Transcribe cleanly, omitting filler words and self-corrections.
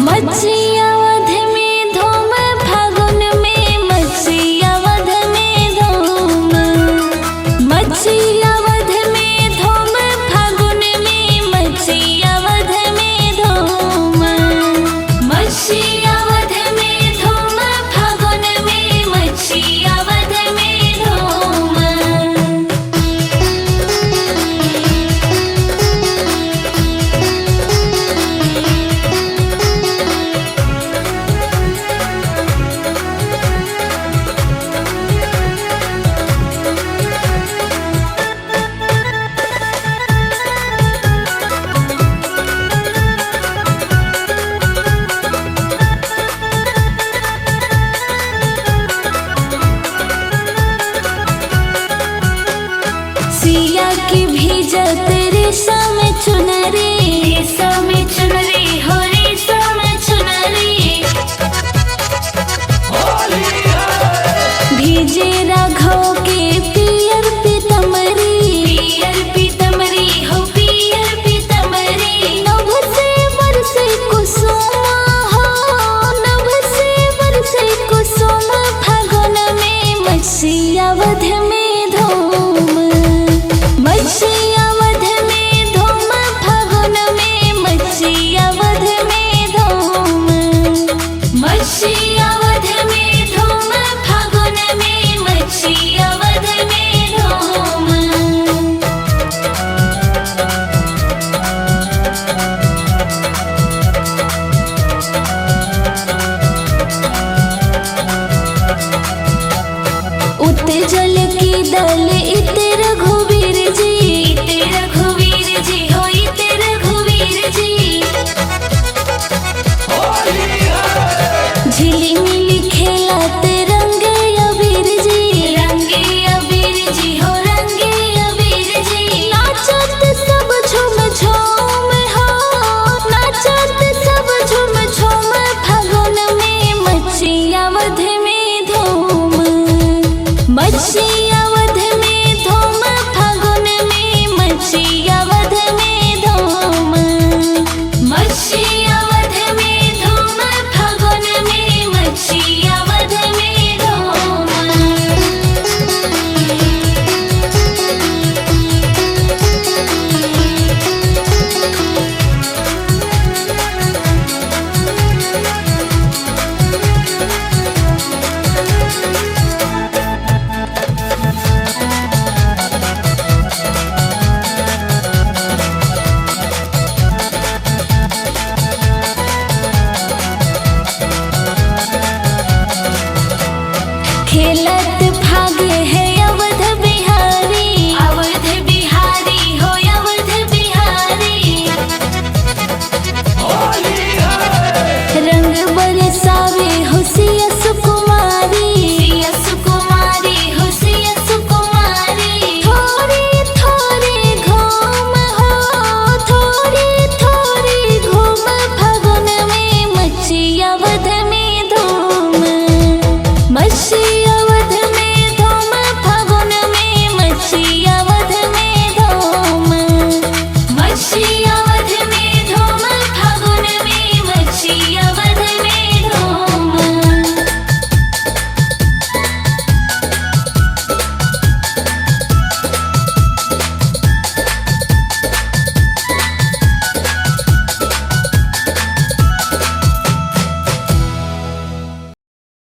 मच्छियावध में धूम फागुन में मच्छियावध में धूम मच्छियावध में धूम फागुन में मच्छियावध में धूम मच्छियावध में धूम फागुन में मच्छियावध में धूम। सिया की भीजत रेशम चुनरी हो रेशम चुनरी भीजे राघव के पियर पीतमरी हो पियर पीतमरी नभ से बरसे कुसुम हो नभ से बरसे कुसुम फागुन में मच्छियावध में धूम मच्छियावध में धूम फागुन में मच्छियावध में धूम मच्छियावध में धूम फागुन में मच्छियावध में धूम। उत्जल की दल इत रघुवीर जी हो इत रघुवीर जी झिलिमिली खेलत रंगे अबीर जी हो रंगे अबीर जी नाचत सब झूम झूम हो नाचत सब झूम झूम फागुन में मच्छियावध में धूम मच्छियावध में धूम फागुन में मच्छियावध में धूम मच्छियावध में धूम फागुन में मच्छियावध में धूम। खेलत भागे है अवध बिहारी हो अवध बिहारी रंग बरसावे हो सिया सुकुमारी हो सिया सुकुमारी थोड़ी थोड़ी घूम हो थोड़ी थोड़ी घूम फागुन में मच्छियावध में धूम मच्छियावध में धूम फागुन में मच्छियावध